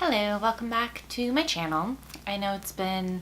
Hello, welcome back to my channel. I know it's been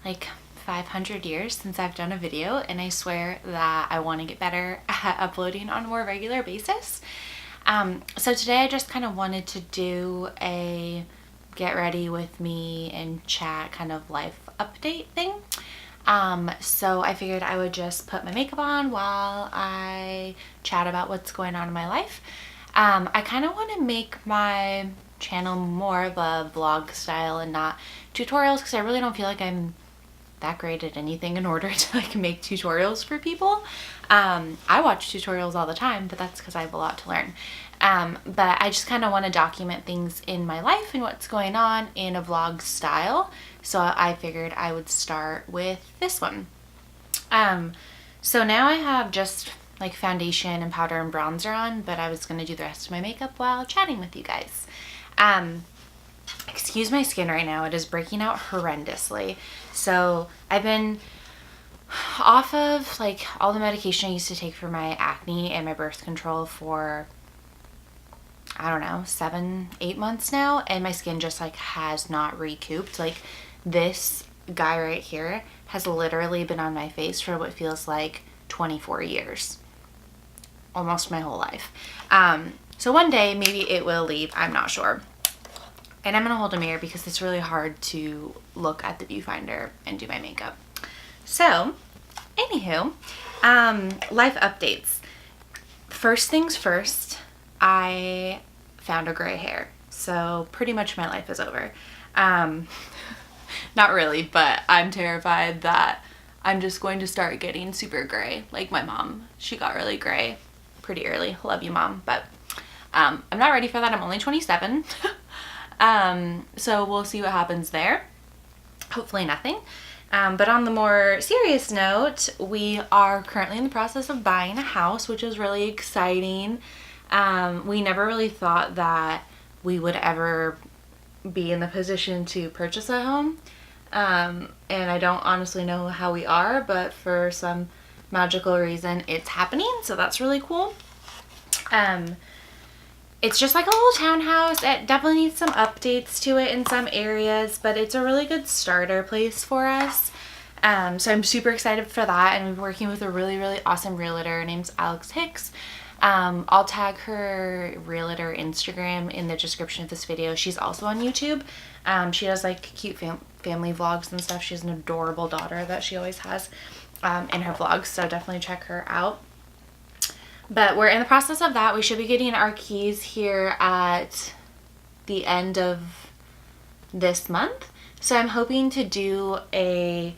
like 500 years since I've done a video, and I swear that I want to get better at uploading on a more regular basis. So today I just kind of wanted to do a get ready with me and chat kind of life update thing. So I figured I would just put my makeup on while I chat about what's going on in my life. I kind of want to make my channel more of a vlog style and not tutorials, because I really don't feel like I'm that great at anything in order to like make tutorials for people. I watch tutorials all the time, but that's because I have a lot to learn. But I just kind of want to document things in my life and what's going on in a vlog style. So I figured I would start with this one. So now I have just like foundation and powder and bronzer on, but I was going to do the rest of my makeup while chatting with you guys. Excuse my skin right now. It is breaking out horrendously. So I've been off of like all the medication I used to take for my acne and my birth control for, I don't know, 7-8 months now, and my skin just like has not recouped. Like this guy right here has literally been on my face for what feels like 24 years, almost my whole life. So one day maybe it will leave, I'm not sure. And I'm gonna hold a mirror because it's really hard to look at the viewfinder and do my makeup. So anywho, life updates. First things first, I found a gray hair. So pretty much my life is over. Not really, but I'm terrified that I'm just going to start getting super gray. Like my mom, she got really gray pretty early. Love you, Mom. But I'm not ready for that. I'm only 27. So we'll see what happens there. Hopefully nothing. But on the more serious note, we are currently in the process of buying a house, which is really exciting. We never really thought that we would ever be in the position to purchase a home. And I don't honestly know how we are, but for some magical reason it's happening, so that's really cool. It's just like a little townhouse. It definitely needs some updates to it in some areas, but it's a really good starter place for us. So I'm super excited for that, and we're working with a really awesome realtor. Her name's Alex Hicks. I'll tag her realtor Instagram in the description of this video. She's also on YouTube. She does like cute family vlogs and stuff. She has an adorable daughter that she always has in her vlogs, so definitely check her out. But we're in the process of that. We should be getting our keys here at the end of this month. So I'm hoping to do a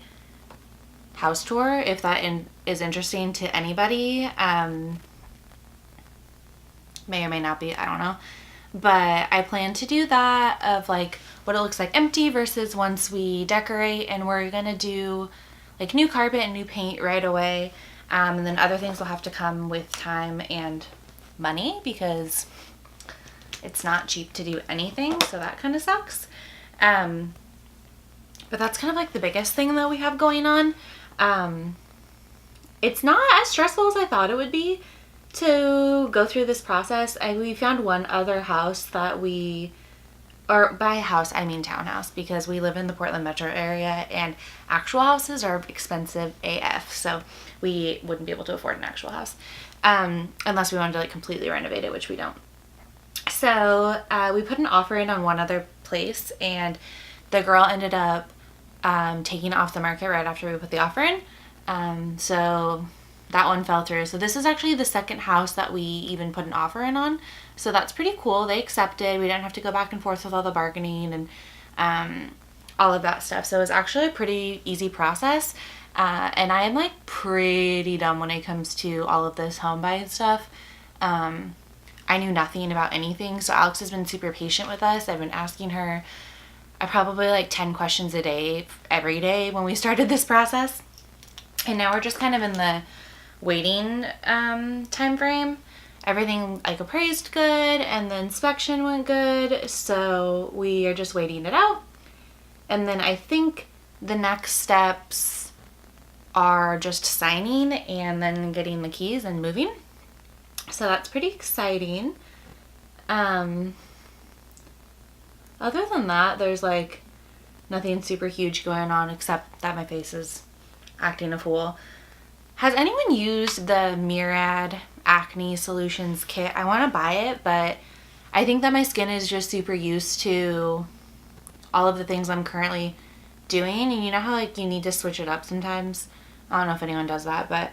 house tour if that is interesting to anybody. May or may not be, I don't know. But I plan to do that, of like what it looks like empty versus once we decorate, and we're gonna do like new carpet and new paint right away. And then other things will have to come with time and money, because it's not cheap to do anything, so that kind of sucks. But that's kind of like the biggest thing that we have going on. It's not as stressful as I thought it would be to go through this process. We found one other house that or by house I mean townhouse, because we live in the Portland metro area and actual houses are expensive AF, so we wouldn't be able to afford an actual house unless we wanted to like completely renovate it, which we don't. So we put an offer in on one other place, and the girl ended up taking it off the market right after we put the offer in. So that one fell through. So this is actually the second house that we even put an offer in on. So that's pretty cool. They accepted. We didn't have to go back and forth with all the bargaining and all of that stuff. So it was actually a pretty easy process. And I am like pretty dumb when it comes to all of this home buying stuff. I knew nothing about anything. So Alex has been super patient with us. I've been asking her probably like 10 questions a day, every day when we started this process. And now we're just kind of in the waiting time frame. Everything like appraised good, and the inspection went good, so we are just waiting it out. And then I think the next steps are just signing and then getting the keys and moving. So that's pretty exciting. other than that, there's like nothing super huge going on except that my face is acting a fool. Has anyone used the Murad Acne Solutions kit? I want to buy it, but I think that my skin is just super used to all of the things I'm currently doing. And you know how like you need to switch it up sometimes? I don't know if anyone does that, but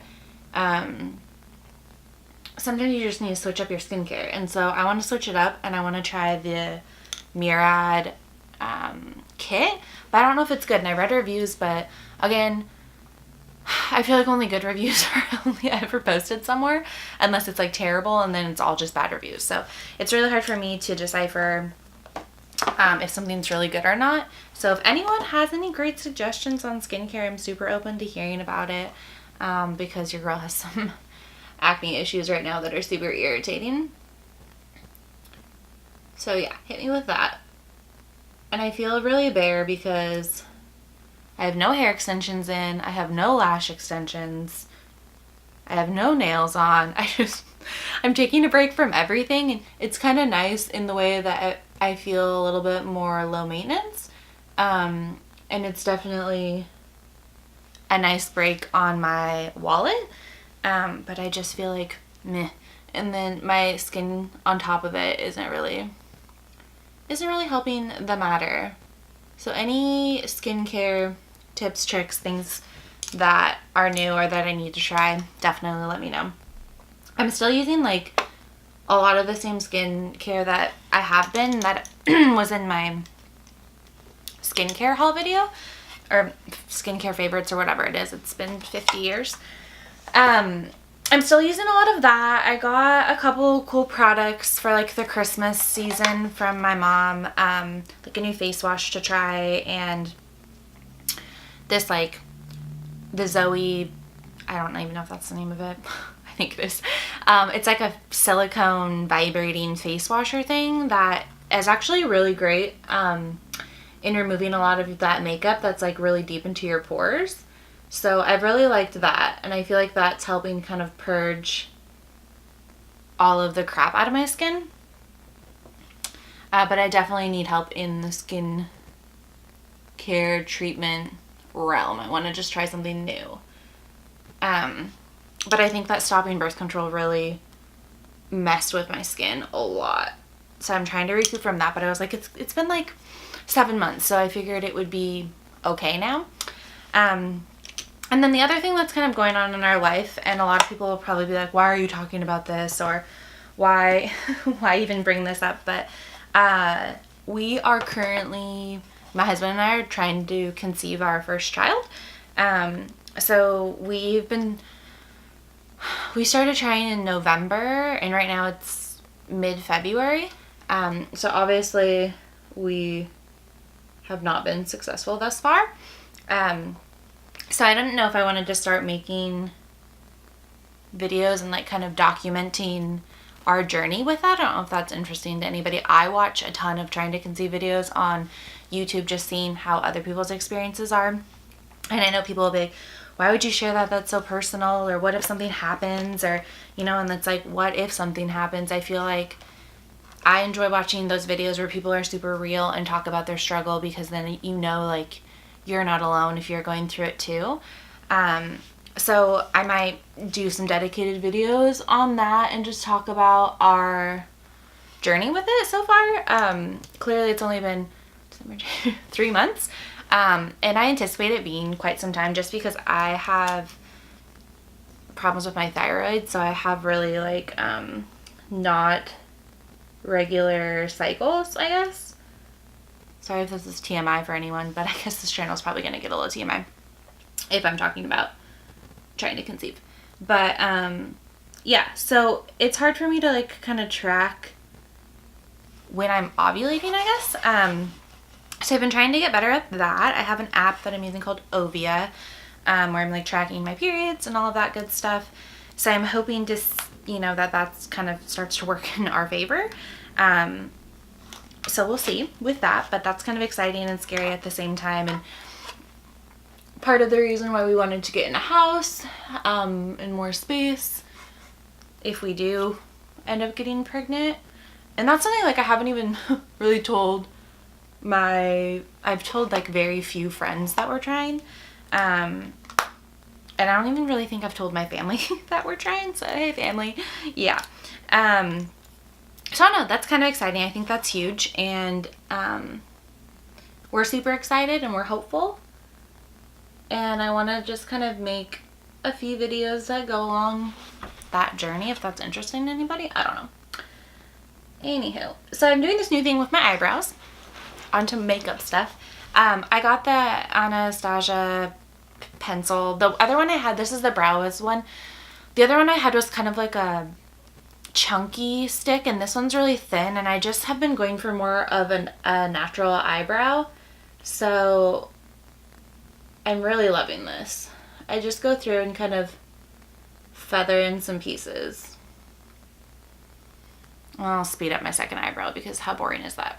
sometimes you just need to switch up your skincare. And so I want to switch it up, and I want to try the Murad kit, but I don't know if it's good. And I read reviews, but again, I feel like only good reviews are only ever posted somewhere, unless it's like terrible, and then it's all just bad reviews. So it's really hard for me to decipher if something's really good or not. So if anyone has any great suggestions on skincare, I'm super open to hearing about it, because your girl has some acne issues right now that are super irritating. So yeah, hit me with that. And I feel really bare because I have no hair extensions in, I have no lash extensions, I have no nails on. I'm taking a break from everything, and it's kind of nice in the way that I feel a little bit more low maintenance. And it's definitely a nice break on my wallet. But I just feel like meh. And then my skin on top of it isn't really helping the matter. So any skincare tips, tricks, things that are new or that I need to try, definitely let me know. I'm still using like a lot of the same skincare that I have been, that was in my skincare haul video, or skincare favorites, or whatever it is. It's been 50 years. I'm still using a lot of that. I got a couple cool products for like the Christmas season from my mom, like a new face wash to try, and this like the Zoe, I don't even know if that's the name of it. I think it is. It's like a silicone vibrating face washer thing that is actually really great in removing a lot of that makeup that's like really deep into your pores. So I've really liked that, and I feel like that's helping kind of purge all of the crap out of my skin. But I definitely need help in the skin care treatment realm. I want to just try something new. But I think that stopping birth control really messed with my skin a lot. So I'm trying to recoup from that, but I was like, it's been like 7 months, so I figured it would be okay now. And then the other thing that's kind of going on in our life, and a lot of people will probably be like, why are you talking about this, or why even bring this up, but we are currently, my husband and I are trying to conceive our first child. So we started trying in November, and right now it's mid-February. So obviously we have not been successful thus far. So I didn't know if I wanted to start making videos and like kind of documenting our journey with that. I don't know if that's interesting to anybody. I watch a ton of trying to conceive videos on YouTube, just seeing how other people's experiences are. And I know people will be like, why would you share that? That's so personal. Or what if something happens? Or, you know, and it's like, what if something happens? I feel like I enjoy watching those videos where people are super real and talk about their struggle, because then you know, like, you're not alone if you're going through it too. So I might do some dedicated videos on that and just talk about our journey with it so far. Clearly it's only been 3 months. And I anticipate it being quite some time, just because I have problems with my thyroid. So I have really like, not regular cycles, I guess. Sorry if this is TMI for anyone, but I guess this channel is probably going to get a little TMI if I'm talking about trying to conceive. But, yeah, so it's hard for me to like kind of track when I'm ovulating, I guess. So I've been trying to get better at that. I have an app that I'm using called Ovia, where I'm like tracking my periods and all of that good stuff. So I'm hoping to, you know, that's kind of starts to work in our favor. So we'll see with that, but that's kind of exciting and scary at the same time. And part of the reason why we wanted to get in a house, and more space if we do end up getting pregnant. And that's something like I haven't even really told I've told like very few friends that we're trying. And I don't even really think I've told my family that we're trying. So hey family. Yeah. So I don't know, that's kind of exciting. I think that's huge. And we're super excited and we're hopeful. And I want to just kind of make a few videos that go along that journey, if that's interesting to anybody. I don't know. Anywho, so I'm doing this new thing with my eyebrows. Onto makeup stuff. I got the Anastasia pencil. The other one I had, this is the Brows one. The other one I had was kind of like a chunky stick, and this one's really thin, and I just have been going for more of a natural eyebrow. So I'm really loving this. I just go through and kind of feather in some pieces. I'll speed up my second eyebrow because how boring is that?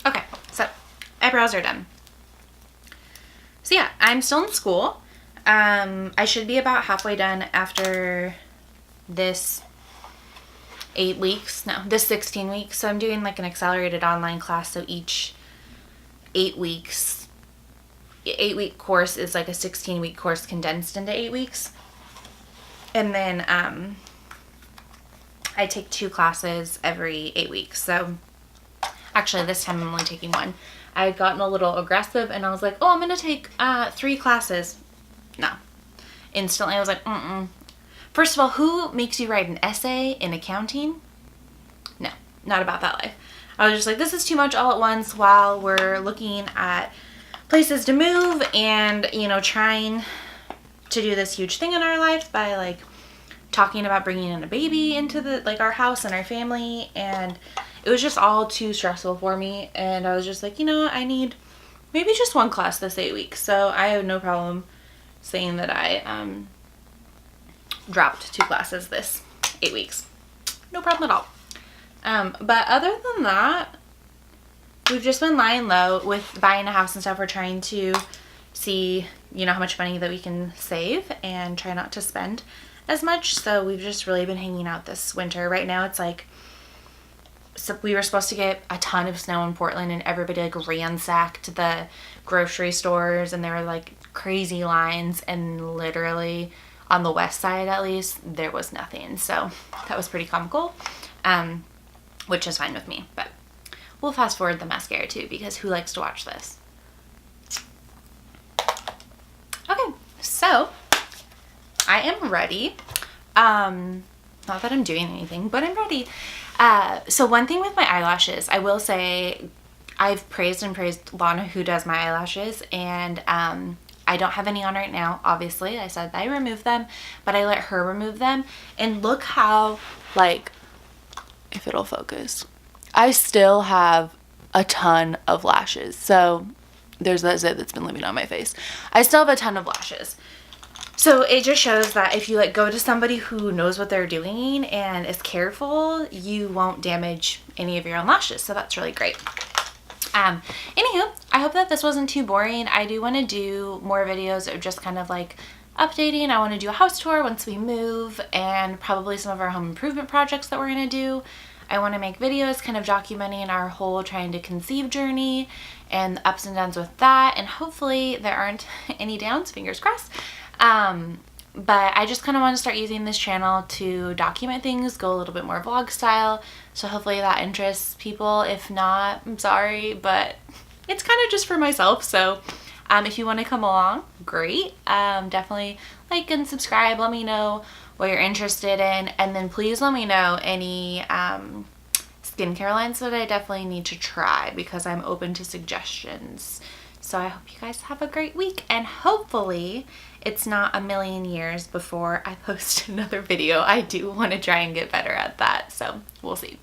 Okay, so eyebrows are done. So yeah, I'm still in school. I should be about halfway done after this 8 weeks. No, this 16 weeks. So I'm doing like an accelerated online class. So each 8 weeks, 8-week course is like a 16-week course condensed into 8 weeks. And then I take 2 classes every 8 weeks. So actually this time I'm only taking 1. I had gotten a little aggressive and I was like, oh, I'm going to take 3 classes. No. Instantly I was like, First of all, who makes you write an essay in accounting? No, not about that life. I was just like, this is too much all at once while we're looking at places to move and, you know, trying to do this huge thing in our life by like talking about bringing in a baby into the like our house and our family, and it was just all too stressful for me. And I was just like, you know, I need maybe just 1 class this 8 weeks. So I have no problem saying that I dropped 2 classes this 8 weeks. No problem at all. But other than that, we've just been lying low with buying a house and stuff. We're trying to see, you know, how much money that we can save and try not to spend as much. So we've just really been hanging out this winter. Right now it's like, so we were supposed to get a ton of snow in Portland and everybody like ransacked the grocery stores and there were like crazy lines, and literally on the west side at least there was nothing. So that was pretty comical, which is fine with me, but we'll fast forward the mascara too because who likes to watch this? Okay, so I am ready. Not that I'm doing anything, but I'm ready. So one thing with my eyelashes, I will say I've praised and praised Lana who does my eyelashes, and I don't have any on right now, obviously. I said I removed them, but I let her remove them, and look how, like, if it'll focus, I still have a ton of lashes. So there's that zit that's been living on my face. I still have a ton of lashes. So it just shows that if you like go to somebody who knows what they're doing and is careful, you won't damage any of your own lashes. So that's really great. Anywho, I hope that this wasn't too boring. I do want to do more videos of just kind of like updating. I want to do a house tour once we move, and probably some of our home improvement projects that we're going to do. I want to make videos kind of documenting our whole trying to conceive journey and the ups and downs with that, and hopefully there aren't any downs, fingers crossed. But I just kind of want to start using this channel to document things, go a little bit more vlog style. So hopefully that interests people. If not, I'm sorry, but it's kind of just for myself. So if you want to come along, great. Definitely like and subscribe. Let me know what you're interested in. And then please let me know any skincare lines that I definitely need to try, because I'm open to suggestions. So I hope you guys have a great week, and hopefully it's not a million years before I post another video. I do want to try and get better at that, so we'll see.